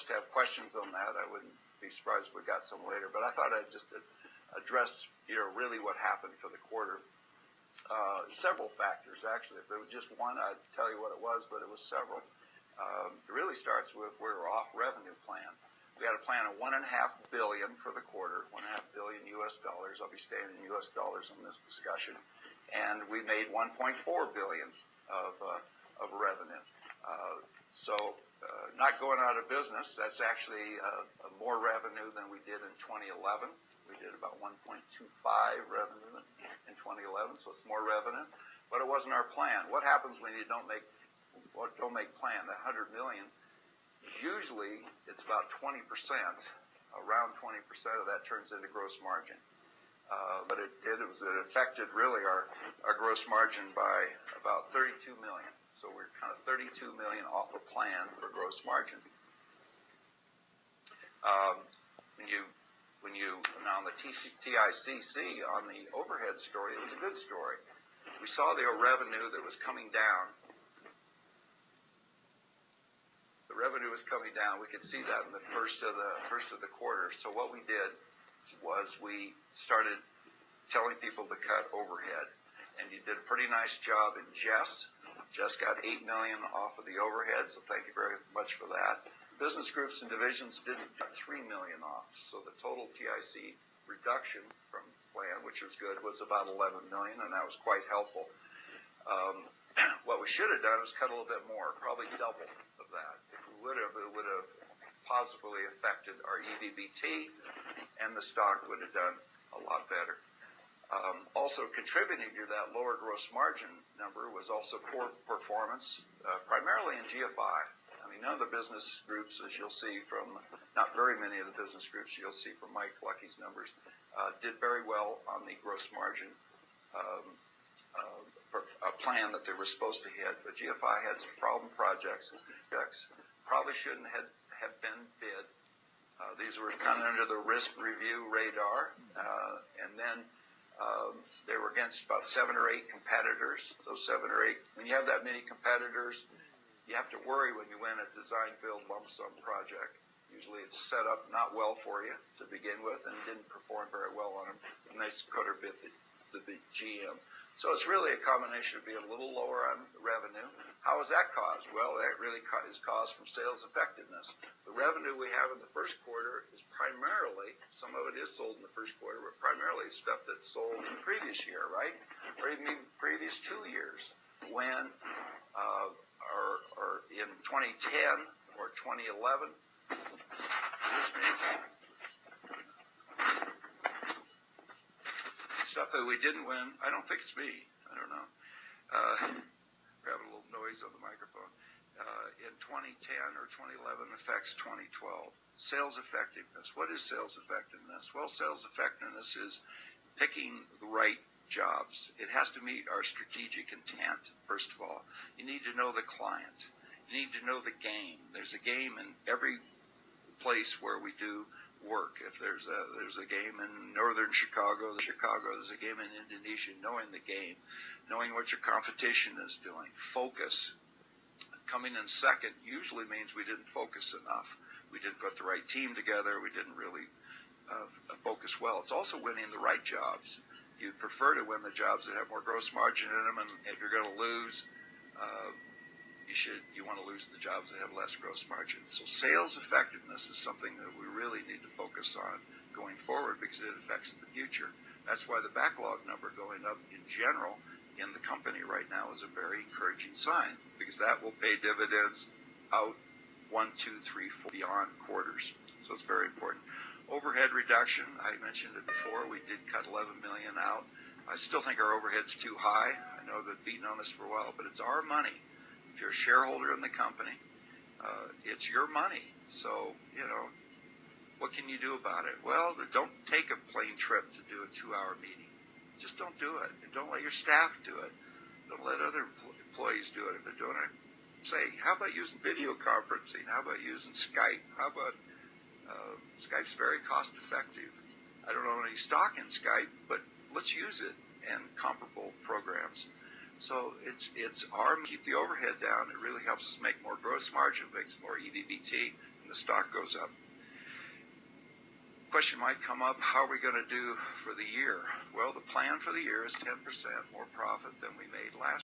must have questions on that. I wouldn't be surprised if we got some later. But I thought I'd just address, really what happened for the quarter. Several factors, actually. If there was just one, I'd tell you what it was, but it was several. It really starts with we were off revenue plan. We had a plan of $1.5 billion for the quarter, $1.5 billion US dollars. I'll be staying in US dollars in this discussion. And we made $1.4 billion of revenue. Not going out of business. That's actually more revenue than we did in 2011. We did about 1.25 revenue in 2011, so it's more revenue. But it wasn't our plan. What happens when you don't make plan? That $100 million. Usually, it's about 20%, around 20% of that turns into gross margin. But it affected really our gross margin by about $32 million. So we're kind of $32 million off a plan for gross margin. Now on the TICC, on the overhead story, it was a good story. We saw the revenue that was coming down. The revenue was coming down. We could see that in the first of the quarter. So what we did was we started telling people to cut overhead, and you did a pretty nice job in Jess. Jess got $8 million off of the overhead, so thank you very much for that. Business groups and divisions didn't cut $3 million off, so the total TIC reduction from plan, which was good, was about $11 million, and that was quite helpful. What we should have done was cut a little bit more, probably double of that. If we would have, it would have positively affected our EBBT, and the stock would have done a lot better. Also contributing to that lower gross margin number was also poor performance, primarily in GFI. I mean, none of the business groups, as you'll see from, not very many of the business groups you'll see from Mike Lucky's numbers, did very well on the gross margin a plan that they were supposed to hit. But GFI had some problem projects. Probably shouldn't have been bid. These were kind of under the risk review radar. And then they were against about 7 or 8 competitors. Those 7 or 8, when you have that many competitors, you have to worry when you win a design build lump sum project. Usually it's set up not well for you to begin with and didn't perform very well on them. And they could have bid the GM. So it's really a combination of being a little lower on revenue. How is that caused? Well, that really is caused from sales effectiveness. The revenue we have in the first quarter is primarily, some of it is sold in the first quarter, but primarily stuff that's sold in the previous year, right? Or even previous 2 years. When, or in 2010 or 2011, stuff that we didn't win. I don't think it's me. I don't know. We're having a little noise on the microphone. In 2010 or 2011 affects 2012. Sales effectiveness. What is sales effectiveness? Well, sales effectiveness is picking the right jobs. It has to meet our strategic intent, first of all. You need to know the client. You need to know the game. There's a game in every place where we do work. If there's a game in northern Chicago, there's a game in Indonesia, knowing the game, knowing what your competition is doing. Focus. Coming in second usually means we didn't focus enough. We didn't put the right team together. We didn't really focus well. It's also winning the right jobs. You prefer to win the jobs that have more gross margin in them, and if you're going to lose, you want to lose the jobs that have less gross margin. So sales effectiveness is something that we really need to focus on going forward because it affects the future. That's why the backlog number going up in general in the company right now is a very encouraging sign, because that will pay dividends out 1, 2, 3, 4 beyond quarters. So it's very important. Overhead reduction, I mentioned it before. We did cut $11 million out. I still think our overhead's too high. I know I've been beating on this for a while, but it's our money. If you're a shareholder in the company, it's your money. So, what can you do about it? Well, don't take a plane trip to do a 2-hour meeting. Just don't do it. And don't let your staff do it. Don't let other employees do it. If they're doing it, say, how about using video conferencing? How about using Skype? How about Skype's very cost effective. I don't own any stock in Skype, but let's use it and comparable programs. So it's our keep the overhead down. It really helps us make more gross margin, makes more EBBT, and the stock goes up. Question might come up, how are we going to do for the year? Well, the plan for the year is 10% more profit than we made last